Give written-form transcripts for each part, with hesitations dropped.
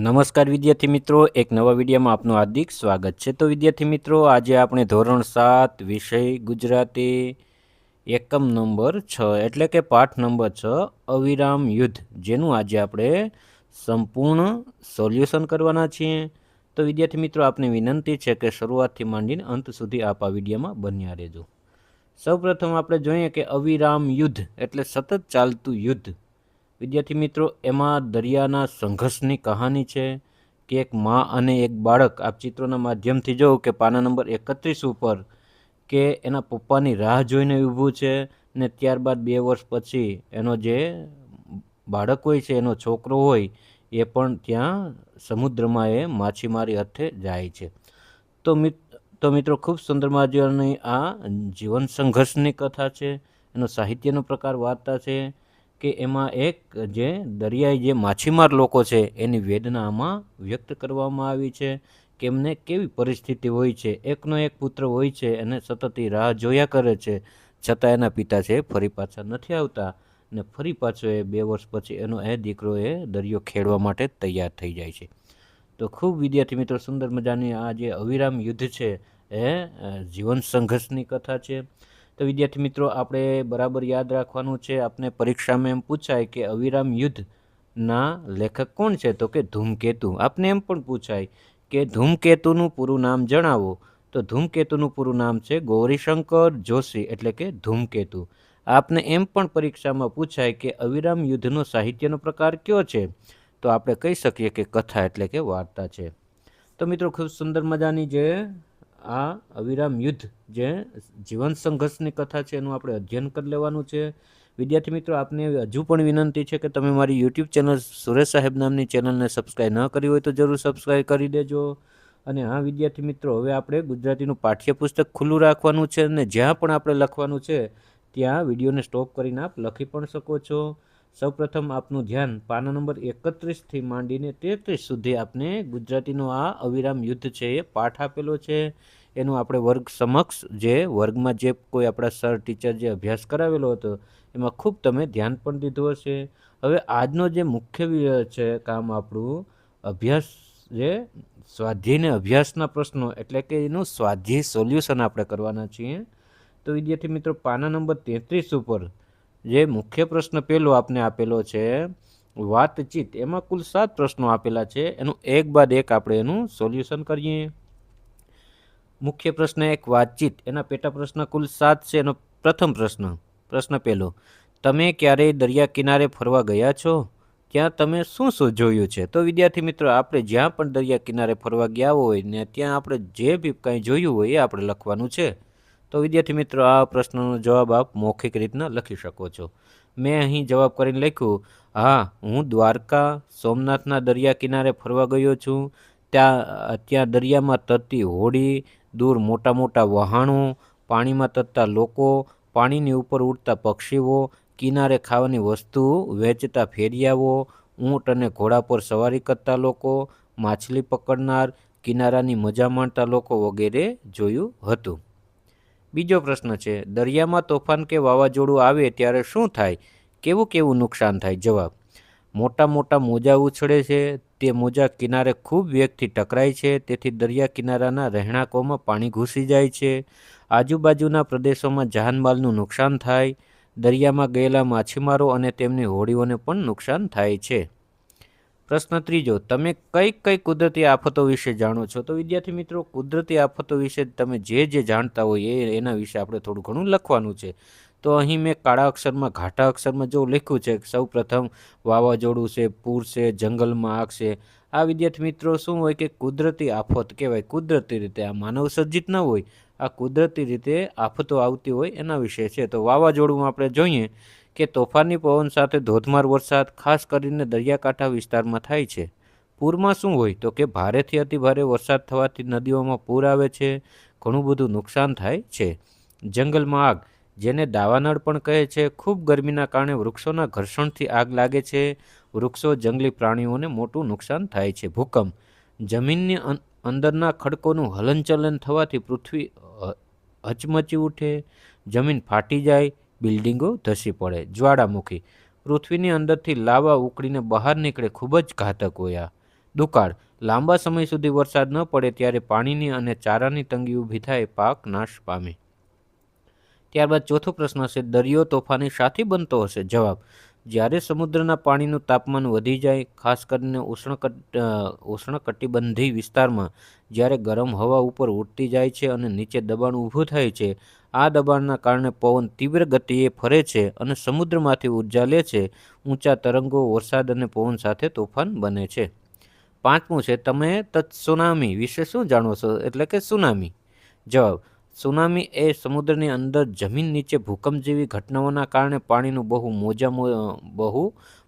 નમસ્કાર વિદ્યાર્થી મિત્રો, એક નવા વિડીયોમાં આપનું હાર્દિક સ્વાગત છે। તો વિદ્યાર્થી મિત્રો, આજે આપણે ધોરણ 7 વિષય ગુજરાતી એકમ નંબર 6 એટલે કે પાઠ નંબર 6 અવિરામ યુદ્ધ, જેનું આજે આપણે સંપૂર્ણ સોલ્યુશન કરવાના છીએ। તો વિદ્યાર્થી મિત્રો, આપને વિનંતી છે કે શરૂઆતથી માંડીને અંત સુધી આપ આ વિડીયોમાં બન્યા રહેજો। સૌપ્રથમ આપણે જોઈએ કે અવિરામ યુદ્ધ એટલે સતત ચાલતું યુદ્ધ। વિદ્યાર્થી મિત્રો, એમાં દરિયાના સંઘર્ષની કહાની છે કે એક મા અને એક બાળક, આપ ચિત્રોના માધ્યમથી જોઉં કે પાના નંબર 31 ઉપર કે એના પપ્પાની રાહ જોઈને ઊભું છે ને ત્યારબાદ 2 વર્ષ પછી એનો જે બાળક હોય છે, એનો છોકરો હોય, એ પણ ત્યાં સમુદ્રમાં એ માછીમારી અર્થે જાય છે। તો મિત્રો, ખૂબ સુંદર મજાની આ જીવન સંઘર્ષની કથા છે। એનો સાહિત્યનો પ્રકાર વાર્તા છે કે એમાં એક જે દરિયાઈ જે માછીમાર લોકો છે એની વેદના આમાં વ્યક્ત કરવામાં આવી છે કે એમને કેવી પરિસ્થિતિ હોય છે। એકનો એક પુત્ર હોય છે અને સતત રાહ જોયા કરે છે, છતાં એના પિતા છે ફરી પાછા નથી આવતા ને ફરી પાછો એ 2 વર્ષ પછી એનો એ દીકરો એ દરિયો ખેડવા માટે તૈયાર થઈ જાય છે। તો ખૂબ વિદ્યાર્થી મિત્રો, સુંદર મજાની આ જે અવિરામ યુદ્ધ છે એ જીવન સંઘર્ષની કથા છે। તો વિદ્યાર્થી મિત્રો, આપણે બરાબર યાદ રાખવાનું છે। આપને પરીક્ષામાં એમ પૂછાય કે અવિરામ યુદ્ધના લેખક કોણ છે, તો કે ધૂમકેતુ। આપને એમ પણ પૂછાય કે ધૂમકેતુનું પૂરું નામ જણાવો, તો ધૂમકેતુનું પૂરું નામ છે ગૌરીશંકર જોશી એટલે કે ધૂમકેતુ। આપને એમ પણ પરીક્ષામાં પૂછાય કે અવિરામ યુદ્ધનો સાહિત્યનો પ્રકાર કયો છે, તો આપણે કહી શકીએ કે કથા એટલે કે વાર્તા છે। તો મિત્રો, ખૂબ સુંદર મજાની જે આ અવિરામ યુદ્ધ જે જીવન સંઘર્ષની કથા છે એનું આપણે અધ્યયન કરી લેવાનું છે। વિદ્યાર્થી મિત્રો, આપને હજુ પણ વિનંતી છે કે તમે મારી યુટ્યુબ ચેનલ સુરેશ સાહેબ નામની ચેનલને સબસ્ક્રાઈબ ન કરી હોય તો જરૂર સબસ્ક્રાઈબ કરી દેજો। અને હા વિદ્યાર્થી મિત્રો, હવે આપણે ગુજરાતીનું પાઠ્યપુસ્તક ખુલ્લું રાખવાનું છે અને જ્યાં પણ આપણે લખવાનું છે ત્યાં વિડીયોને સ્ટોપ કરીને આપ લખી પણ શકો છો। સૌપ્રથમ આપનું ધ્યાન પાના નંબર 31થી માંડીને 33 સુધી આપને ગુજરાતીનો આ અવિરામ યુદ્ધ છે એ પાઠ આપેલો છે, એનું આપણે વર્ગ સમક્ષ જે વર્ગમાં જે કોઈ આપણા સર ટીચર જે અભ્યાસ કરાવેલો હતો એમાં ખૂબ તમે ધ્યાન પણ દીધું હશે। હવે આજનો જે મુખ્ય છે કામ આપણું અભ્યાસ, જે સ્વાધ્યાયને અભ્યાસના પ્રશ્નો એટલે કે એનું સ્વાધ્યાય સોલ્યુશન આપણે કરવાના છીએ। તો વિદ્યાર્થી મિત્રો, પાના નંબર 33 ઉપર જે મુખ્ય પ્રશ્ન પહેલો આપને આપેલો છે વાતચીત, એમાં કુલ 7 પ્રશ્નો આપેલા છે, એનું એક બાદ એક આપણે એનું સોલ્યુશન કરીએ। મુખ્ય પ્રશ્ન 1 વાતચીત, એના પેટા પ્રશ્ન કુલ 7 છે। એનો પ્રથમ પ્રશ્ન પહેલો, તમે ક્યારેય દરિયા કિનારે ફરવા ગયા છો? ત્યાં તમે શું શું જોયું છે? તો વિદ્યાર્થી મિત્રો, આપણે જ્યાં પણ દરિયા કિનારે ફરવા ગયા હોય ને ત્યાં આપણે જે બી કંઈ જોયું હોય એ આપણે લખવાનું છે। તો વિદ્યાર્થી મિત્રો, આ પ્રશ્નનો જવાબ આપ મૌખિક રીતના લખી શકો છો। મેં અહીં જવાબ કરીને લખ્યું, હા, હું દ્વારકા સોમનાથના દરિયા કિનારે ફરવા ગયો છું। ત્યાં દરિયામાં તરતી હોડી, દૂર મોટા મોટા વહાણો, પાણીમાં તરતા લોકો, પાણીની ઉપર ઉડતા પક્ષીઓ, કિનારે ખાવાની વસ્તુ વેચતા ફેરિયાઓ, ઊંટ અને ઘોડા પર સવારી કરતા લોકો, માછલી પકડનાર, કિનારાની મજા માણતા લોકો વગેરે જોયું હતું। બીજો પ્રશ્ન છે, દરિયામાં તોફાન કે વાવાઝોડું આવે ત્યારે શું થાય? કેવું કેવું નુકસાન થાય? જવાબ, મોટા મોટા મોજા ઉછળે છે, તે મોજા કિનારે ખૂબ વેગથી ટકરાય છે, તેથી દરિયા કિનારાના રહેણાંકોમાં પાણી ઘૂસી જાય છે, આજુબાજુના પ્રદેશોમાં જાનમાલનું નુકસાન થાય, દરિયામાં ગયેલા માછીમારો અને તેમની હોડીઓને પણ નુકસાન થાય છે। પ્રશ્ન ત્રીજો, તમે કઈ કઈ કુદરતી આફતો વિશે જાણો છો? તો વિદ્યાર્થી મિત્રો, કુદરતી આફતો વિશે તમે જે જાણતા હોય એના વિશે આપણે થોડું ઘણું લખવાનું છે। તો અહીં મેં કાળા અક્ષરમાં ઘાટા અક્ષરમાં જો લખ્યું છે, સૌ પ્રથમ વાવાઝોડું છે, પૂર છે, જંગલમાં આગ છે। આ વિદ્યાર્થી મિત્રો શું હોય કે કુદરતી આફત કહેવાય, કુદરતી રીતે, આ માનવ સર્જિત ન હોય, આ કુદરતી રીતે આફતો આવતી હોય એના વિશે છે। તો વાવાઝોડું આપણે જોઈએ કે તોફાની પવન સાથે ધોધમાર વરસાદ ખાસ કરીને દરિયાકાંઠા વિસ્તારમાં થાય છે। પૂરમાં શું હોય તો કે ભારેથી અતિભારે વરસાદ થવાથી નદીઓમાં પૂર આવે છે, ઘણું બધું નુકસાન થાય છે। જંગલમાં આગ, જેને દાવાનળ પણ કહે છે, ખૂબ ગરમીના કારણે વૃક્ષોના ઘર્ષણથી આગ લાગે છે, વૃક્ષો જંગલી પ્રાણીઓને મોટું નુકસાન થાય છે। ભૂકંપ, જમીનની અંદરના ખડકોનું હલનચલન થવાથી પૃથ્વી હચમચી ઉઠે, જમીન ફાટી જાય, બિલ્ડિંગો ધસી પડે। જ્વાળામુખી, પૃથ્વીની અંદરથી લાવા ઉકળીને બહાર નીકળે, ખૂબ જ ઘાતક હોય। દુકાળ, લાંબા સમય સુધી વરસાદ ન પડે ત્યારે પાણીની અને ચારાની તંગી ઊભી થાય, પાક નાશ પામે. ત્યારબાદ ચોથો પ્રશ્ન છે, દરિયો તોફાની શાથી બનતો હશે? જવાબ, જ્યારે સમુદ્રના પાણીનું તાપમાન વધી જાય, ખાસ કરીને ઉષ્ણકટિબંધી વિસ્તારમાં જ્યારે ગરમ હવા ઉપર ઉડતી જાય છે અને નીચે દબાણ ઊભું થાય છે, આ દબાણના કારણે પવન તીવ્ર ગતિએ ફરે છે અને સમુદ્રમાંથી ઉર્જા લે છે. ઊંચા તરંગો, વરસાદ અને પવન સાથે તોફાન બને છે. પાંચમું છે, તમે ત્સુનામી વિશે શું જાણો છો? એટલે કે સુનામી. જવાબ, સુનામી એ સમુદ્રની અંદર જમીન નીચે ભૂકંપ જેવી ઘટનાઓના કારણે પાણીનું બહુ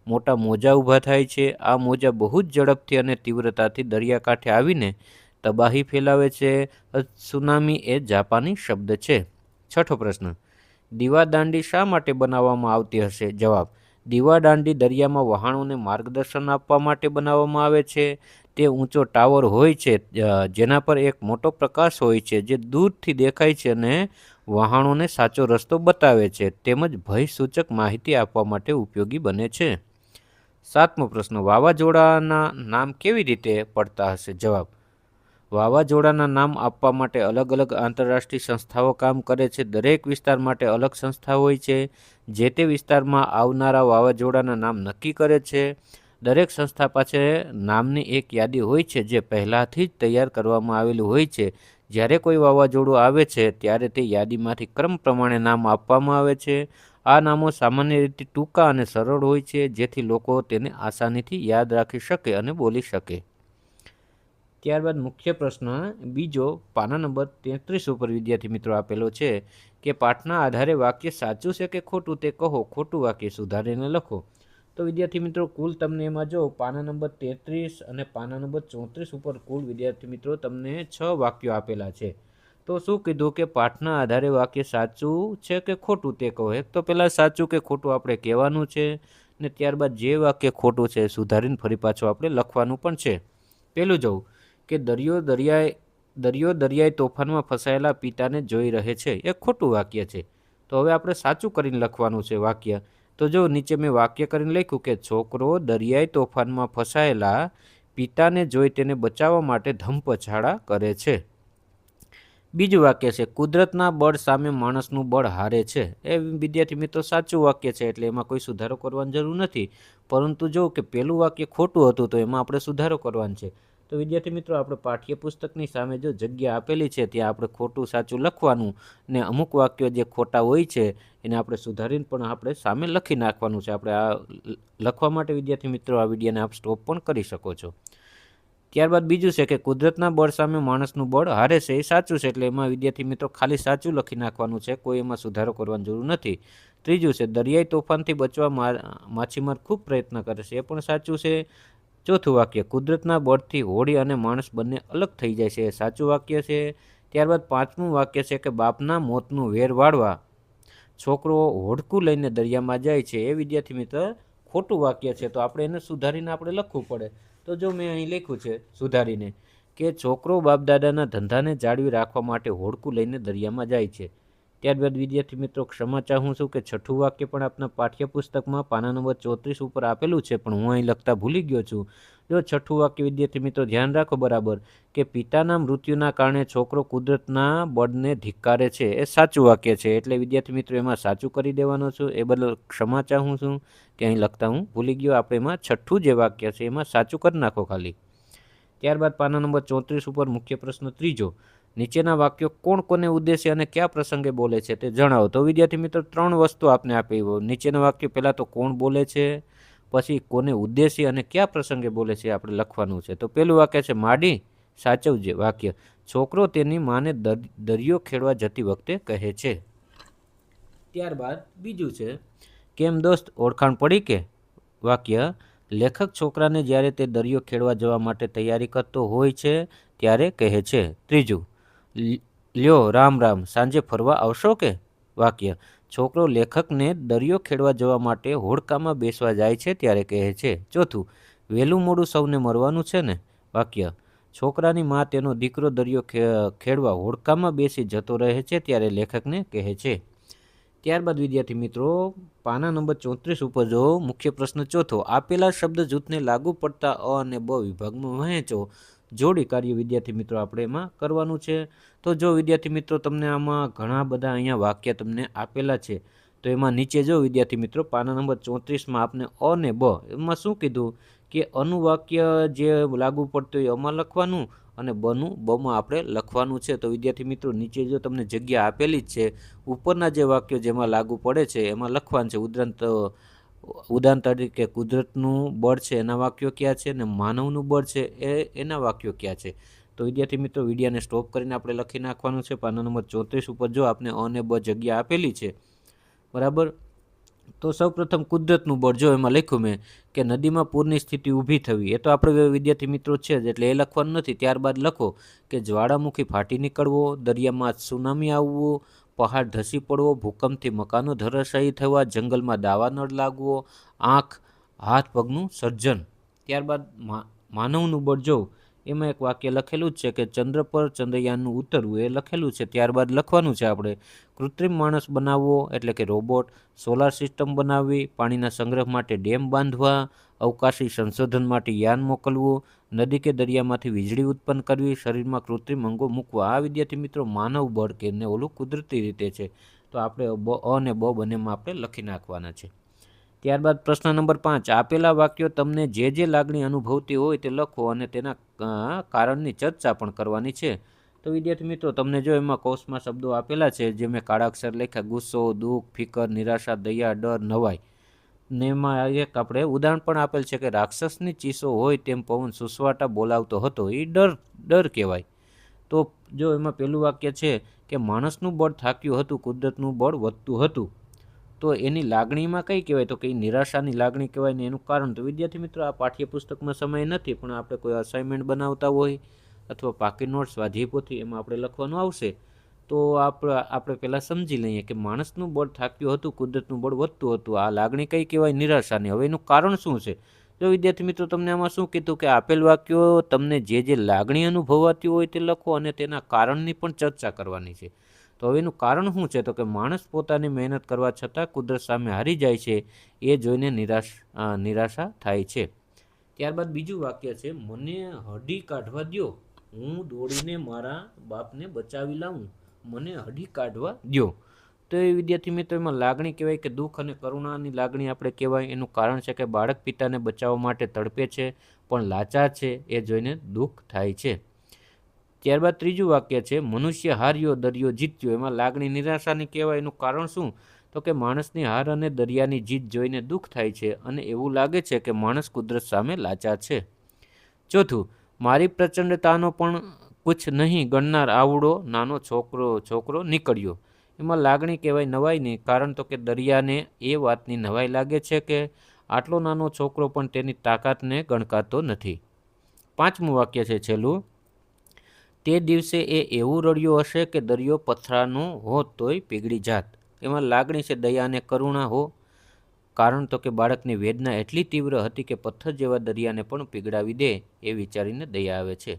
મોટા મોજા ઊભા થાય છે. આ મોજા બહુ જ ઝડપથી અને તીવ્રતાથી દરિયાકાંઠે આવીને તબાહી ફેલાવે છે. સુનામી એ જાપાની શબ્દ છે. છઠ્ઠો પ્રશ્ન, દીવાદાંડી શા માટે બનાવવામાં આવતી હશે? જવાબ, દીવાદાંડી દરિયામાં વહાણોને માર્ગદર્શન આપવા માટે બનાવવામાં આવે છે. તે ઊંચો ટાવર હોય છે જેના પર એક મોટો પ્રકાશ હોય છે જે દૂરથી દેખાય છે અને વહાણોને સાચો રસ્તો બતાવે છે તેમજ ભયસૂચક માહિતી આપવા માટે ઉપયોગી બને છે. સાતમો પ્રશ્ન, વાવાઝોડાના નામ કેવી રીતે પડતા હશે? જવાબ, વાવાઝોડાના નામ આપવા માટે અલગ અલગ આંતરરાષ્ટ્રીય સંસ્થાઓ કામ કરે છે. દરેક વિસ્તાર માટે અલગ સંસ્થા હોય છે જે તે વિસ્તારમાં આવનારા વાવાઝોડાના નામ નક્કી કરે છે. દરેક સંસ્થા પાસે નામની એક યાદી હોય છે જે પહેલાંથી જ તૈયાર કરવામાં આવેલું હોય છે. જ્યારે કોઈ વાવાઝોડું આવે છે ત્યારે તે યાદીમાંથી ક્રમ પ્રમાણે નામ આપવામાં આવે છે. આ નામો સામાન્ય રીતે ટૂંકા અને સરળ હોય છે જેથી લોકો તેને આસાનીથી યાદ રાખી શકે અને બોલી શકે. ત્યારબાદ મુખ્ય પ્રશ્ન બીજો, પાના નંબર 33 ઉપર વિદ્યાર્થી મિત્રો આપેલો છે કે પાઠના આધારે વાક્ય સાચું છે કે ખોટું તે કહો, ખોટું વાક્ય સુધારીને લખો. તો વિદ્યાર્થી મિત્રો કુલ તમને એમાં જો પાના નંબર 33 અને પાના નંબર 34 ઉપર કુલ વિદ્યાર્થી મિત્રો તમને 6 વાક્યો આપેલા છે. તો શું કીધું કે પાઠના આધારે વાક્ય સાચું છે કે ખોટું તે કહો. એક તો પહેલાં સાચું કે ખોટું આપણે કહેવાનું છે ને ત્યારબાદ જે વાક્ય ખોટું છે સુધારીને ફરી પાછું આપણે લખવાનું પણ છે. પહેલું જોવું કે દરિયો દરિયાઈ તોફાનમાં ફસાયેલા પિતાને જોઈ રહે છે, એ ખોટું વાક્ય છે. તો હવે આપણે સાચું કરીને લખવાનું છે વાક્ય. તો જો નીચે મેં વાક્ય કરીને લખ્યું કે છોકરો દરિયાઈ તોફાનમાં ફસાયેલા પિતાને જોઈ તેને બચાવવા માટે ધમપછાડા કરે છે. બીજું વાક્ય છે, કુદરતના બળ સામે માણસનું બળ હારે છે. એ વિદ્યાર્થી મિત્રો સાચું વાક્ય છે એટલે એમાં કોઈ સુધારો કરવાની જરૂર નથી. પરંતુ જો કે પહેલું વાક્ય ખોટું હતું તો એમાં આપણે સુધારો કરવાનો છે. તો વિદ્યાર્થી મિત્રો આપણે પાઠ્યપુસ્તકની સામે જો જગ્યા આપેલી છે ત્યાં આપણે ખોટું સાચું લખવાનું ને અમુક વાક્યો જે ખોટા હોય છે એને આપણે સુધારીને પણ આપણે સામે લખી નાખવાનું છે. આપણે આ લખવા માટે વિદ્યાર્થી મિત્રો આ વિડીયોને આપ સ્ટોપ પણ કરી શકો છો. ત્યારબાદ બીજું છે કે કુદરતના બળ સામે માણસનું બળ હારે છે, એ સાચું છે એટલે એમાં વિદ્યાર્થી મિત્રો ખાલી સાચું લખી નાખવાનું છે, કોઈ એમાં સુધારો કરવાની જરૂર નથી. ત્રીજું છે, દરિયાઈ તોફાનથી બચવા માછીમાર ખૂબ પ્રયત્ન કરે છે, એ પણ સાચું છે. ચોથું વાક્ય, કુદરતના બળથી હોડી અને માણસ બંને અલગ થઈ જાય છે, એ સાચું વાક્ય છે. ત્યારબાદ પાંચમું વાક્ય છે કે બાપના મોતનું વેર વાળવા છોકરો હોડકું લઈને દરિયામાં જાય છે, એ વિદ્યાર્થી મિત્ર ખોટું વાક્ય છે. તો આપણે એને સુધારીને આપણે લખવું પડે. તો જો મેં અહીં લખ્યું છે સુધારીને કે છોકરો બાપદાદાના ધંધાને જાળવી રાખવા માટે હોડકું લઈને દરિયામાં જાય છે. ત્યારબાદ વિદ્યાર્થી મિત્રો ક્ષમા ચાહું છું કે છઠ્ઠું વાક્ય પણ આપના પાઠ્યપુસ્તકમાં પાના નંબર 34 ઉપર આપેલું છે પણ હું અહીં લખતા ભૂલી ગયો છું. જો છઠ્ઠું વાક્ય વિદ્યાર્થી મિત્રો ધ્યાન રાખો બરાબર કે પિતાના મૃત્યુના કારણે છોકરો કુદરતના બળને ધિક્કારે છે, એ સાચું વાક્ય છે એટલે વિદ્યાર્થી મિત્રો એમાં સાચું કરી દેવાનું છું. એ બદલ ક્ષમા ચાહું છું કે અહીં લખતા હું ભૂલી ગયો. આપણે એમાં છઠ્ઠું જે વાક્ય છે એમાં સાચું કરી નાખો ખાલી. ત્યારબાદ પાના નંબર 34 ઉપર મુખ્ય પ્રશ્ન ત્રીજો, નીચેના વાક્યો કોણ કોને ઉદ્દેશ્ય અને કયા પ્રસંગે બોલે છે તે જણાવો. તો વિદ્યાર્થી મિત્રો 3 વસ્તુ આપને આપી. નીચેના વાક્ય પહેલાં તો કોણ બોલે છે, પછી કોને ઉદ્દેશ્ય અને કયા પ્રસંગે બોલે છે આપણે લખવાનું છે. તો પહેલું વાક્ય છે માડી સાચવજે. વાક્ય, છોકરો તેની માને દરિયો ખેડવા જતી વખતે કહે છે. ત્યારબાદ બીજું છે કેમ દોસ્ત ઓળખાણ પડી કે. વાક્ય, લેખક છોકરાને જ્યારે તે દરિયો ખેડવા જવા માટે તૈયારી કરતો હોય છે ત્યારે કહે છે. ત્રીજું, લ્યો રામ રામ સાંજે ફરવા આવશો કે. વાક્ય, છોકરો લેખકને દરિયો ખેડવા જવા માટે હોડકામાં બેસવા જાય છે ત્યારે કહે છે. ચોથું, વહેલું મોડું સૌને મરવાનું છે ને. વાક્ય, છોકરાની મા તેનો દીકરો દરિયો ખેડવા હોડકામાં બેસી જતો રહે છે ત્યારે લેખકને કહે છે. ત્યારબાદ વિદ્યાર્થી મિત્રો પાના નંબર 34 ઉપર જો મુખ્ય પ્રશ્ન ચોથો, આપેલા શબ્દ જૂથને લાગુ પડતા અ અને બ વિભાગમાં વહેંચો. જોડી કાર્ય વિદ્યાર્થી મિત્રો આપણે એમાં કરવાનું છે. તો જો વિદ્યાર્થી મિત્રો તમને આમાં ઘણા બધા અહીંયા વાક્ય તમને આપેલા છે. તો એમાં નીચે જો વિદ્યાર્થી મિત્રો પાના નંબર 34માં આપને અ ને બ એમાં શું કીધું કે અનું વાક્ય જે લાગુ પડતું હોય એમાં લખવાનું અને બનું બમાં આપણે લખવાનું છે. તો વિદ્યાર્થી મિત્રો નીચે જો તમને જગ્યા આપેલી જ છે, ઉપરના જે વાક્યો જેમાં લાગુ પડે છે એમાં લખવાનું છે. ઉદાહરણ તરીકે કુદરતનું બળ છે એના વાક્યો ક્યાં છે, ને માનવનું બળ છે એના વાક્યો ક્યાં છે. તો વિદ્યાર્થી મિત્રો વિડીયોને સ્ટોપ કરીને આપણે લખી નાખવાનું છે. પાના નંબર 34 ઉપર જો આપણે અ ને બ જગ્યા આપેલી છે, બરાબર. તો સૌપ્રથમ કુદરતનું બળ જો એમાં લખ્યું મેં કે નદીમાં પૂરની સ્થિતિ ઊભી થવી, એ તો આપણે વિદ્યાર્થી મિત્રો છે જ એટલે એ લખવાનું નથી. ત્યારબાદ લખો કે જ્વાળામુખી ફાટી નીકળવો, દરિયામાં સુનામી આવવું, પહાડ ધસી પડવો, ભૂકંપથી મકાનો ધરાશાયી થવા, જંગલમાં દાવા નળ લાગવો, આંખ હાથ પગનું સર્જન. ત્યારબાદ માનવનું બળ જો એમાં એક વાક્ય લખેલું જ છે કે ચંદ્ર પર ચંદ્રયાનનું ઉતરવું, એ લખેલું છે. ત્યારબાદ લખવાનું છે આપણે કૃત્રિમ માણસ બનાવવો એટલે કે રોબોટ, સોલાર સિસ્ટમ બનાવવી, પાણીના સંગ્રહ માટે ડેમ બાંધવા, અવકાશી સંશોધન માટે યાન મોકલવું, નદી કે દરિયામાંથી વીજળી ઉત્પન્ન કરવી, શરીરમાં કૃત્રિમ અંગો મૂકવા. આ વિદ્યાર્થી મિત્રો માનવ બળ કે ને ઓલું કુદરતી રીતે છે. તો આપણે અ અને બ બંનેમાં આપણે લખી નાખવાના છે. ત્યારબાદ પ્રશ્ન નંબર 5, આપેલા વાક્યો તમને જે લાગણી અનુભવતી હોય તે લખો અને તેના કારણની ચર્ચા પણ કરવાની છે. તો વિદ્યાર્થી મિત્રો તમને જો એમાં કોષમાં શબ્દો આપેલા છે જે મેં કાળા અક્ષર લખ્યા, ગુસ્સો, દુઃખ, ફિકર, નિરાશા, દયા, ડર, નવાઈ. ને એમાં એક આપણે ઉદાહરણ પણ આપેલ છે કે રાક્ષસની ચીસો હોય તેમ પવન સુસવાટા બોલાવતો હતો, એ ડર કહેવાય. તો જો એમાં પહેલું વાક્ય છે કે માણસનું બળ થાક્યું હતું, કુદરતનું બળ વધતું હતું. તો એની લાગણીમાં કઈ કહેવાય તો કે નિરાશાની લાગણી કહેવાય ને એનું કારણ. તો વિદ્યાર્થી મિત્રો આ પાઠ્યપુસ્તકમાં સમય નથી, પણ આપણે કોઈ અસાઇનમેન્ટ બનાવતા હોય અથવા પાકી નોટ સ્વાધ્યાય પોથી એમાં આપણે લખવાનું આવશે. તો આપણે પહેલાં સમજી લઈએ કે માણસનું બળ થાક્યું હતું, કુદરતનું બળ વધતું હતું. આ લાગણી કઈ કહેવાય? નિરાશાની. હવે એનું કારણ શું છે? જો વિદ્યાર્થી મિત્રો તમને આમાં શું કીધું કે આપેલ વાક્યો તમને જે લાગણી અનુભવાતી હોય તે લખો અને તેના કારણની પણ ચર્ચા કરવાની છે. તો હવે એનું કારણ શું છે? તો કે માણસ પોતાની મહેનત કરવા છતાં કુદરત સામે હારી જાય છે, એ જોઈને નિરાશા થાય છે. ત્યારબાદ બીજું વાક્ય છે, મને હડી કાઢવા દ્યો, હું દોડીને મારા બાપને બચાવી લાવું, મને હડી કાઢવા દ્યો. તો એ વિદ્યાર્થી મિત્રો એમાં લાગણી કહેવાય કે દુઃખ અને કરુણાની લાગણી આપણે કહેવાય. એનું કારણ છે કે બાળક પિતાને બચાવવા માટે તડપે છે પણ લાચાર છે, એ જોઈને દુઃખ થાય છે. ત્યારબાદ ત્રીજું વાક્ય છે, મનુષ્ય હાર્યો દરિયો જીત્યો. એમાં લાગણી નિરાશાની કહેવાય. એનું કારણ શું? તો કે માણસની હાર અને દરિયાની જીત જોઈને દુઃખ થાય છે અને એવું લાગે છે કે માણસ કુદરત સામે લાચાર છે. ચોથું, મારી પ્રચંડતાનો પણ કુછ નહીં ગણનાર આવડો નાનો છોકરો નીકળ્યો. એમાં લાગણી કહેવાય નવાઈની. કારણ તો કે દરિયાને એ વાતની નવાઈ લાગે છે કે આટલો નાનો છોકરો પણ તેની તાકાતને ગણકારતો નથી. પાંચમું વાક્ય છે છેલ્લું, તે દિવસે એ એવું રડ્યો હશે કે દરિયો પથરાનો હોત તોય પીગળી જાત. એમાં લાગણી છે દયા અને કરુણા હો. કારણ તો કે બાળકની વેદના એટલી તીવ્ર હતી કે પથ્થર જેવા દરિયાને પણ પીગળાવી દે એ વિચારીને દયા આવે છે.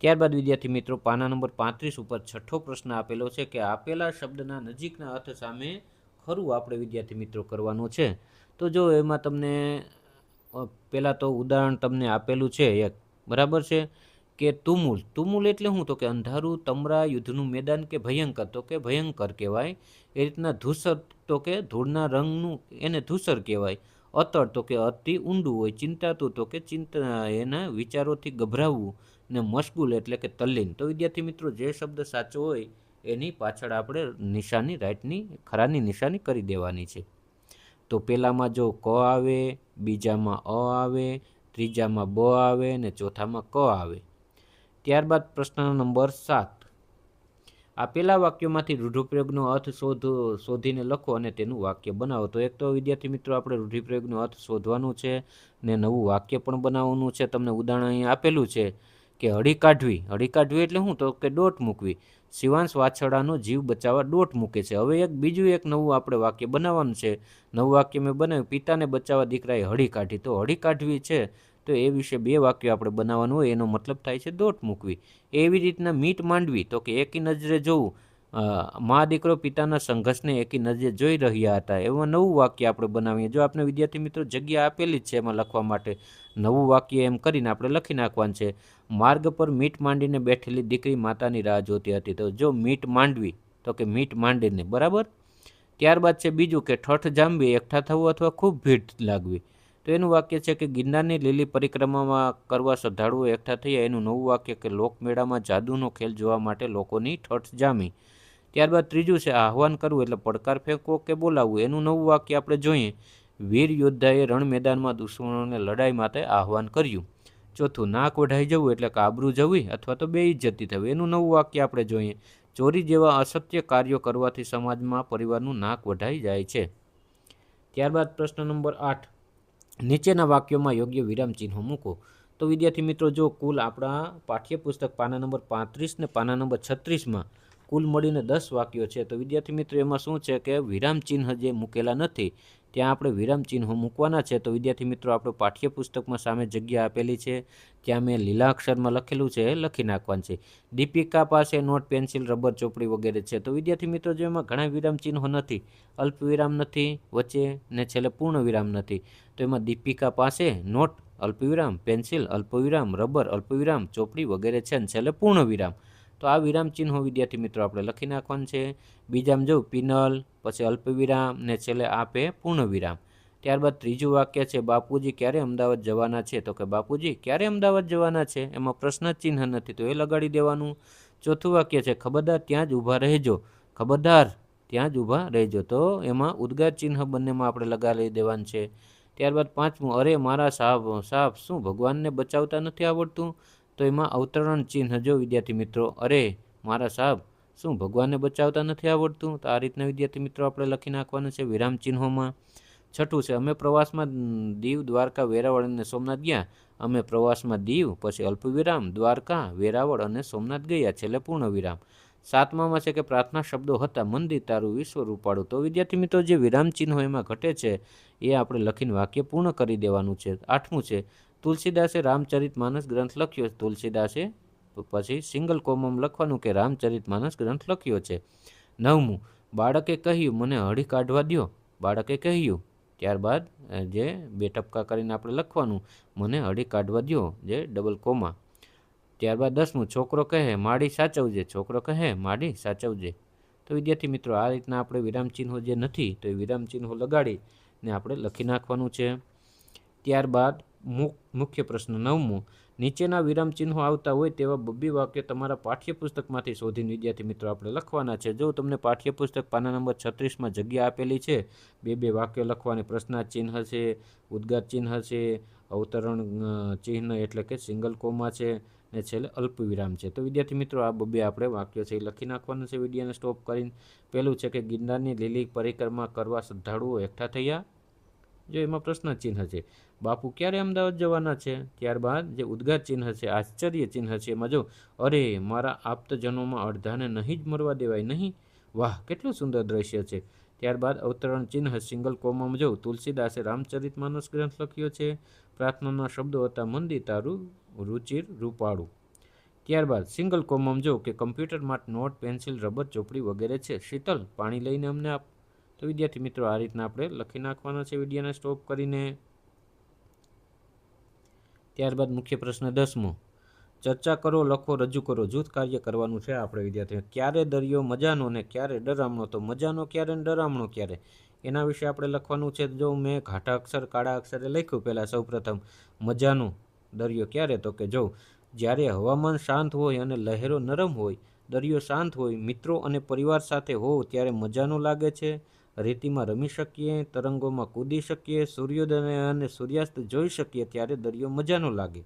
ત્યારબાદ વિદ્યાર્થી મિત્રો પાના નંબર 35 ઉપર છઠ્ઠો પ્રશ્ન આપેલો છે કે આપેલા શબ્દના નજીકના અર્થ સામે ખરું આપણે વિદ્યાર્થી મિત્રો કરવાનું છે. તો જો એમાં તમને પહેલાં તો ઉદાહરણ તમને આપેલું છે એક, બરાબર છે, કે તુમુલ એટલે શું? તો કે અંધારું, તમરા, યુદ્ધનું મેદાન કે ભયંકર, તો કે ભયંકર કહેવાય. એ રીતના ધૂસર તો કે ધૂળના રંગનું એને ધૂસર કહેવાય. અતળ તો કે અતિ ઊંડું હોય. ચિંતાતું તો કે એના વિચારોથી ગભરાવવું. ને મશગુલ એટલે કે તલ્લીન. તો વિદ્યાર્થી મિત્રો જે શબ્દ સાચો હોય એની પાછળ આપણે નિશાની રાઈટની ખરાની નિશાની કરી દેવાની છે. તો પહેલામાં જો ક આવે, બીજામાં અ આવે, ત્રીજામાં બ આવે ને ચોથામાં ક આવે. ત્યારબાદ પ્રશ્ન નંબર 7, આપેલા વાક્યોમાંથી રૂઢિપ્રયોગનો અર્થ શોધીને લખો અને તેનું વાક્ય બનાવો. તો એક તો વિદ્યાર્થી મિત્રો આપણે રૂઢિપ્રયોગનો અર્થ શોધવાનું છે ને નવું વાક્ય પણ બનાવવાનું છે. તમને ઉદાહરણ અહીં આપેલું છે કે હળી કાઢવી. હળી કાઢવી એટલે શું? તો કે દોટ મૂકવી. શિવાંશ વાછરડાનો જીવ બચાવવા દોટ મૂકે છે. હવે બીજું એક નવું આપણે વાક્ય બનાવવાનું છે. નવું વાક્ય મેં બનાવ્યું, પિતાને બચાવવા દીકરાએ હળી કાઢી. તો હળી કાઢવી છે તો એ વિશે 2 વાક્યો આપણે બનાવવાનું હોય. એનો મતલબ થાય છે દોટ મૂકવી. એવી રીતના મીટ માંડવી, તો કે એકી નજરે જોવું. મા દીકરો પિતાના સંઘર્ષને એકી નજરે જોઈ રહ્યા હતા. એમાં નવું વાક્ય આપણે બનાવીએ. જો આપણે વિદ્યાર્થી મિત્રો જગ્યા આપેલી જ છે એમાં લખવા માટે, નવું વાક્ય એમ કરીને આપણે લખી નાખવાનું છે. માર્ગ પર મીટ માંડીને બેઠેલી દીકરી માતાની રાહ જોતી હતી. તો જો મીટ માંડવી, તો કે મીટ માંડીને, બરાબર. ત્યારબાદ છે બીજું કે ઠઠ જામવી, એકઠા થવું અથવા ખૂબ ભીડ લાગવી. તો એનું વાક્ય છે કે ગિરનારની લીલી પરિક્રમામાં કરવા શ્રદ્ધાળુઓ એકઠા થયા. એનું નવું વાક્ય કે લોકમેળામાં જાદુનો ખેલ જોવા માટે લોકોની ઠઠ જામી. ત્યારબાદ ત્રીજું છે આહવાન કરવું, એટલે પડકાર ફેંકવો કે બોલાવવું. એનું નવું વાક્ય આપણે જોઈએ, વીર યોદ્ધાએ રણ મેદાનમાં દુશ્મનોને લડાઈ માટે આહવાન કર્યું. ચોથું નાક વઢાઈ જવું, એટલે કે આબરૂ જવી અથવા તો બેઇજ્જતી થવી. એનું નવું વાક્ય આપણે જોઈએ, ચોરી જેવા અસત્ય કાર્યો કરવાથી સમાજમાં પરિવારનું નાક વઢાઈ જાય છે. ત્યારબાદ પ્રશ્ન નંબર 8, નીચેના વાક્યોમાં યોગ્ય વિરામ ચિહ્નો મૂકો. તો વિદ્યાર્થી મિત્રો જો કુલ આપણા પાઠ્યપુસ્તક પાના નંબર 35 ને પાના નંબર 36માં કુલ મળીને 10 વાક્યો છે. તો વિદ્યાર્થી મિત્રો એમાં શું છે કે વિરામ ચિહ્ન જે મૂકેલા નથી ત્યાં આપણે વિરામ ચિહ્નો મૂકવાના છે. તો વિદ્યાર્થી મિત્રો આપણે પાઠ્યપુસ્તકમાં સામે જગ્યા આપેલી છે, ત્યાં મેં લીલા અક્ષરમાં લખેલું છે એ લખી નાખવાનું છે. દીપિકા પાસે નોટ, પેન્સિલ, રબર, ચોપડી વગેરે છે. તો વિદ્યાર્થી મિત્રો જો એમાં ઘણા વિરામ ચિહ્નો નથી, અલ્પ વિરામ નથી, વચ્ચે ને છેલ્લે પૂર્ણ વિરામ નથી. તો એમાં દીપિકા પાસે નોટ અલ્પવિરામ, પેન્સિલ અલ્પવિરામ, રબર અલ્પવિરામ, ચોપડી વગેરે છે, અને છેલ્લે પૂર્ણ વિરામ. તો આ વિરામ ચિહ્નો વિદ્યાર્થી મિત્રો આપણે લખી નાખવાનું છે. બીજામાં જો પિનલ, પછી અલ્પવિરામ ને છેલ્લે આપે પૂર્ણ વિરામ. ત્યારબાદ ત્રીજું વાક્ય છે બાપુજી ક્યારે અમદાવાદ જવાના છે. તો કે બાપુજી ક્યારે અમદાવાદ જવાના છે, એમાં પ્રશ્ન ચિહ્ન નથી તો એ લગાડી દેવાનું. ચોથું વાક્ય છે ખબરદાર ત્યાં જ ઊભા રહેજો, ખબરદાર ત્યાં જ ઊભા રહેજો. તો એમાં ઉદ્ગાર ચિહ્ન બંનેમાં આપણે લગાડી દેવાનું છે. ત્યારબાદ પાંચમું, અરે મારા સાહેબ શું ભગવાનને બચાવતા નથી આવડતું. તો એમાં અવતરણ ચિહ્ન જો વિદ્યાર્થી મિત્રો, અરે મારા સાહેબ શું ભગવાનને બચાવતા નથી આવડતું. તો આ રીતના વિદ્યાર્થી મિત્રો આપણે લખી નાખવાનું છે વિરામ ચિહ્નોમાં. છઠ્ઠું છે અમે પ્રવાસમાં દીવ, દ્વારકા, વેરાવળ અને સોમનાથ ગયા. અમે પ્રવાસમાં દીવ, પછી અલ્પવિરામ, દ્વારકા, વેરાવળ અને સોમનાથ ગયા, છેલ્લે પૂર્ણ વિરામ. સાતમામાં છે કે પ્રાર્થના શબ્દો હતા મંદિર તારું, વિશ્વ રૂપાળું. તો વિદ્યાર્થી મિત્રો જે વિરામ ચિહ્નો એમાં ઘટે છે એ આપણે લખીને વાક્ય પૂર્ણ કરી દેવાનું છે. આઠમું છે તુલસીદાસે રામચરિતમાનસ ગ્રંથ લખ્યો. તુલસીદાસે પછી સિંગલ કોમમ લખવાનું કે રામચરિતમાનસ ગ્રંથ લખ્યો છે. નવમું, બાળકે કહ્યું મને હળી કાઢવા દ્યો. બાળકે કહ્યું, ત્યારબાદ જે બે ટપકા કરીને આપણે લખવાનું મને હળી કાઢવા દ્યો, જે ડબલ કોમા. ત્યારબાદ 10મું, છોકરો કહે માડી સાચવજે. છોકરો કહે માડી સાચવજે. તો વિદ્યાર્થી મિત્રો આ રીતના આપણે વિરામ ચિહ્નો જે નથી તો એ વિરામ ચિહ્નો લગાડીને આપણે લખી નાખવાનું છે. ત્યારબાદ મુખ્ય પ્રશ્ન 9મું, નીચેના વિરામ ચિહ્નો આવતા હોય તેવા બબ્બે વાક્ય તમારા પાઠ્યપુસ્તકમાંથી શોધીને વિદ્યાર્થી મિત્રો આપણે લખવાના છે. જો તમને પાઠ્યપુસ્તક પાના નંબર 36માં જગ્યા આપેલી છે, બે વાક્યો લખવાની, પ્રશ્નાર્થ ચિહ્ન છે, ઉદ્ગાર ચિહ્ન છે, અવતરણ ચિહ્ન એટલે કે સિંગલ કોમા છે, ને છેલ્લે અલ્પવિરામ છે. તો વિદ્યાર્થી મિત્રો આ બબ્બે આપણે વાક્યો છે એ લખી નાખવાનું છે વિડીયોને સ્ટોપ કરીને. પહેલું છે કે ગિરનારની લીલી પરિક્રમા કરવા શ્રદ્ધાળુઓ એકઠા થયા. જો એમાં પ્રશ્ન ચિહ્ન છે, બાપુ ક્યારે અમદાવાદ જવાના છે. ત્યારબાદ જે ઉદ્ગાર ચિહ્ન છે, આશ્ચર્ય ચિહ્ન છે, એમાં જો અરે મારા આપ્તજનોમાં અડધાને નહીં જ મરવા દેવાય નહીં, વાહ કેટલું સુંદર દ્રશ્ય છે. ત્યારબાદ અવતરણ ચિહ્ન સિંગલ કોમામાં જો તુલસીદાસે રામચરિતમાનસ ગ્રંથ લખ્યો છે. પ્રાર્થનાના શબ્દો હતા મંદિર તારું, રુચિર રૂપાળું. ત્યારબાદ સિંગલ કોમામાં જો કે કમ્પ્યુટર માટે નોટ, પેન્સિલ, રબર, ચોપડી વગેરે છે. શીતલ પાણી લઈને અમને આપ. તો વિદ્યાર્થી મિત્રો આ રીતના આપણે લખી નાખવાના છે વિડીયોને સ્ટોપ કરીને. ત્યારબાદ મુખ્ય પ્રશ્ન 10મો, ચર્ચા કરો, લખો, રજૂ કરો. જૂથ કાર્ય કરવાનું છે આપણે વિદ્યાર્થીઓ. ક્યારે દરિયો મજાનો ને ક્યારે ડરામણો. તો મજાનો ક્યારે ને ડરામણો ક્યારે એના વિશે આપણે લખવાનું છે. જો મેં ઘાટા અક્ષર કાળા અક્ષરે લખ્યું પહેલાં સૌપ્રથમ મજાનો દરિયો ક્યારે, તો કે જો જ્યારે હવામાન શાંત હોય અને લહેરો નરમ હોય, દરિયો શાંત હોય, મિત્રો અને પરિવાર સાથે હોવ ત્યારે મજાનો લાગે છે. રેતીમાં રમી શકીએ, તરંગોમાં કૂદી શકીએ, સૂર્યોદય અને સૂર્યાસ્ત જોઈ શકીએ ત્યારે દરિયો મજાનો લાગે.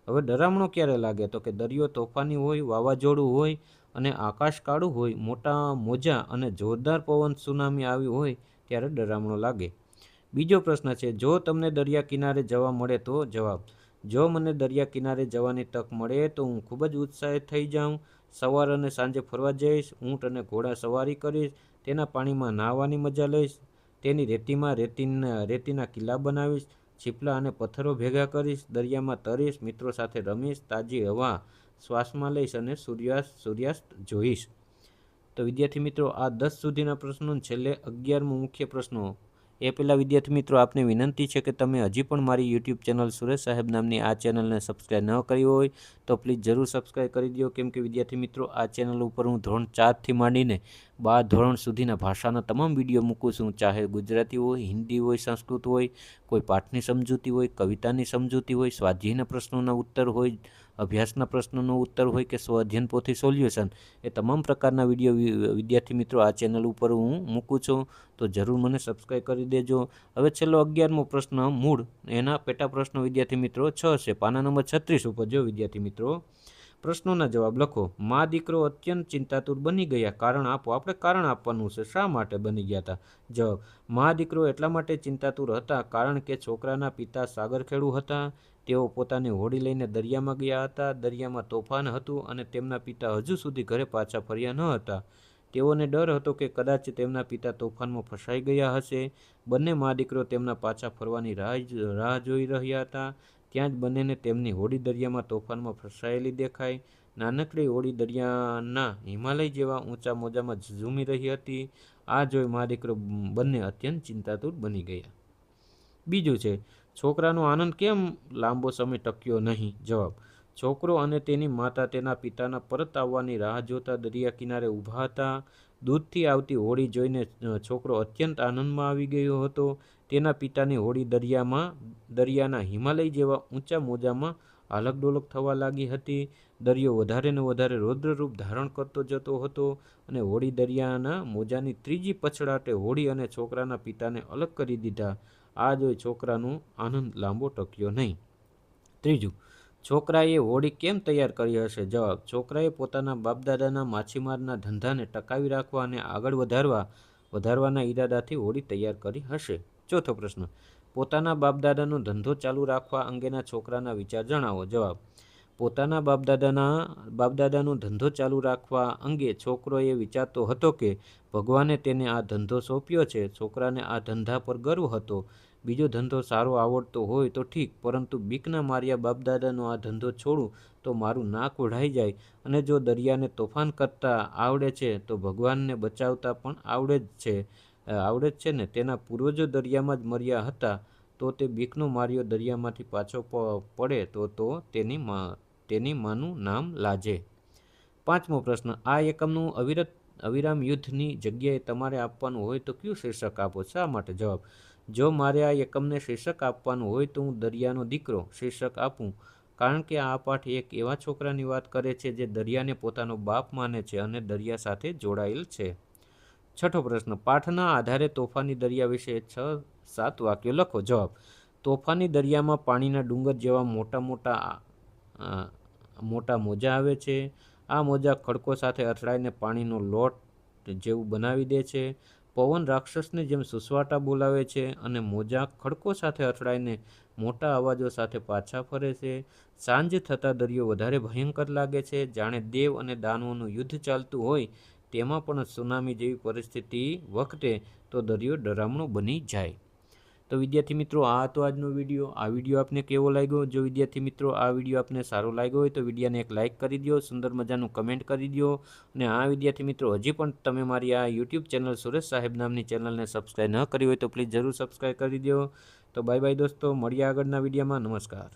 હવે ડરામણો ક્યારે લાગે, તો કે દરિયો તોફાની હોય, વાવાઝોડું હોય અને આકાશ કાળું હોય, મોટા મોજા અને જોરદાર પવન સુનામી આવી હોય ત્યારે ડરામણો લાગે. બીજો પ્રશ્ન છે, જો તમને દરિયા કિનારે જવા મળે તો. જવાબ, જો મને દરિયા કિનારે જવાની તક મળે તો હું ખૂબ જ ઉત્સાહિત થઈ જાઉં. સવાર અને સાંજે ફરવા જઈશ, ઊંટ અને ઘોડા સવારી કરીશ, તેના પાણીમાં નાહવાની મજા લઈશ, તેની રેતીના કિલ્લા બનાવીશ, છીપલા અને પથ્થરો ભેગા કરીશ, દરિયામાં તરીશ, મિત્રો સાથે રમીશ, તાજી હવા શ્વાસમાં લઈશ અને સૂર્યાસ્ત જોઈશ. તો વિદ્યાર્થી મિત્રો આ 10 સુધીના પ્રશ્નો છેલ્લે 11મો મુખ્ય પ્રશ્નો એ પહેલાં વિદ્યાર્થી મિત્રો આપને વિનંતી છે કે તમે હજી પણ મારી યુટ્યુબ ચેનલ સુરેશ સાહેબ નામની આ ચેનલને સબસ્ક્રાઈબ ન કરી હોય તો પ્લીઝ જરૂર સબસ્ક્રાઈબ કરી દો, કેમ કે વિદ્યાર્થી મિત્રો આ ચેનલ ઉપર હું ધોરણ 4થી માંડીને 12 ધોરણ સુધીના ભાષાના તમામ વિડીયો મૂકું છું, ચાહે ગુજરાતી હોય, હિન્દી હોય, સંસ્કૃત હોય, કોઈ પાઠની સમજૂતી હોય, કવિતાની સમજૂતી હોય, સ્વાધ્યાયના પ્રશ્નોના ઉત્તર હોય, અભ્યાસના પ્રશ્નોનો ઉત્તર હોય કે સ્વ અધ્યયન પોથી સોલ્યુશન, એ તમામ પ્રકારના વિડીયો વિદ્યાર્થી મિત્રો આ ચેનલ ઉપર હું મૂકું છું, તો જરૂર મને સબસ્ક્રાઈબ કરી દેજો। હવે છેલ્લો 11મો પ્રશ્ન મૂળ એના પેટા પ્રશ્નો વિદ્યાર્થી મિત્રો 6 છે, પાના નંબર 36 ઉપર જો વિદ્યાર્થી મિત્રો પ્રશ્નોના જવાબ લખો। મા દીકરો અત્યંત ચિંતાતુર બની ગયા, કારણ આપો। આપણે કારણ આપવાનું છે, શા માટે બની ગયા હતા? જવાબ, મા દીકરો એટલા માટે ચિંતાતુર હતા કારણ કે છોકરાના પિતા સાગરખેડુ હતા। તેઓ પોતાની હોડી લઈને દરિયામાં ગયા હતા। દરિયામાં તોફાન હતું અને તેમના પિતા હજુ સુધી ઘરે પાછા ફર્યા ન હતા। તેઓને ડર હતો કે કદાચ તેમના પિતા તોફાનમાં ફસાઈ ગયા હશે। બંને મા દીકરો તેમના પાછા ફરવાની રાહ જોઈ રહ્યા હતા। ત્યાં જ બંનેને તેમની હોડી દરિયામાં તોફાનમાં ફસાયેલી દેખાઈ। નાનકડી હોડી દરિયાના હિમાલય જેવા ઊંચા મોજામાં ઝૂમી રહી હતી। આ જોઈ મા દીકરો બંને અત્યંત ચિંતાતુર બની ગયા। બીજું છે, છોકરાનો આનંદ કેમ લાંબો સમય ટક્યો નહીં? જવાબ, છોકરો અને તેની માતા તેના પિતાના પરત આવવાની રાહ જોતા દરિયા કિનારે ઊભા હતા। દૂરથી આવતી હોડી જોઈને છોકરો અત્યંત આનંદમાં આવી ગયો હતો। તેના પિતાની હોડી દરિયાના હિમાલય જેવા ઊંચા મોજામાં આલકડોલક થવા લાગી હતી। દરિયો વધારે ને વધારે રૌદ્રરૂપ ધારણ કરતો જતો હતો અને હોડી દરિયાના મોજાની ત્રીજી પછડાટે હોડી અને છોકરાના પિતાને અલગ કરી દીધા। આ જોઈ છોકરાનો આનંદ લાંબો ટક્યો નહીં। ત્રીજું, છોકરાએ હોડી કેમ તૈયાર કરી હશે? જવાબ, છોકરાએ પોતાના બાપદાદાના માછીમારના ધંધાને ટકાવી રાખવા અને આગળ વધારવાના ઈરાદાથી હોડી તૈયાર કરી હશે। ચોથો પ્રશ્ન, પોતાના બાપદાદાનો ધંધો ચાલુ રાખવા અંગેના છોકરાના વિચાર જણાવો। જવાબ, પોતાના બાપદાદાનો ધંધો ચાલુ રાખવા અંગે છોકરો એ વિચારતો હતો કે ભગવાને તેને આ ધંધો સોંપ્યો છે। છોકરાને આ ધંધા પર ગર્વ હતો। બીજો ધંધો સારો આવડતો હોય તો ઠીક, પરંતુ બીકના માર્યા બાપદાદાનો આ ધંધો છોડું તો મારું નાક વઢાઈ જાય, અને જો દરિયાને તોફાન કરતા આવડે છે તો ભગવાનને બચાવતા પણ આવડે જ છે ને। તેના પૂર્વજો દરિયામાં જ મર્યા હતા, તો તે બીકનો માર્યો દરિયામાંથી પાછો પડે તો તેની માનું નામ લાજે। પાંચમો પ્રશ્ન, આ એકમનું અવિરામ યુદ્ધની જગ્યાએ તમારે આપવાનું હોય તો કયું શીર્ષક આપો? શા માટે? જવાબ, જો મારે આ એકમને શીર્ષક આપવાનું હોય તો હું દરિયાનો દીકરો શીર્ષક આપું, કારણ કે આ પાઠ એક એવા છોકરાની વાત કરે છે જે દરિયાને પોતાનો બાપ માને છે અને દરિયા સાથે જોડાયેલ છે। છઠ્ઠો પ્રશ્ન, પાઠના આધારે તોફાની દરિયા વિશે 6-7 વાક્યો લખો। જવાબ, તોફાની દરિયામાં પાણીના ડુંગર જેવા મોટા મોજા આવે છે। આ મોજા ખડકો સાથે અથડાઈને પાણીનો લોટ જેવું બનાવી દે છે। પવન રાક્ષસની જેમ સુસવાટા બોલાવે છે અને મોજા ખડકો સાથે અથડાઈને મોટા અવાજો સાથે પાછા ફરે છે। સાંજ થતાં દરિયો વધારે ભયંકર લાગે છે, જાણે દેવ અને દાનવોનું યુદ્ધ ચાલતું હોય। તેમાં પણ સુનામી જેવી પરિસ્થિતિ વખતે તો દરિયો ડરામણો બની જાય। તો વિદ્યાર્થી મિત્રો, આ હતો આજનો વિડીયો। આ વિડીયો આપને કેવો લાગ્યો? જો વિદ્યાર્થી મિત્રો આ વિડીયો આપને સારો લાગ્યો હોય તો વિડીયોને એક લાઇક કરી દો, સુંદર મજાનું કમેન્ટ કરી દો, અને આ વિદ્યાર્થી મિત્રો હજી પણ તમે મારી આ યુટ્યુબ ચેનલ સુરેશ સાહેબ નામની ચેનલને સબસ્ક્રાઈબ ન કરી હોય તો પ્લીઝ જરૂર સબસ્ક્રાઈબ કરી દો। તો બાય બાય દોસ્તો, મળીએ આગળના વિડીયોમાં। નમસ્કાર।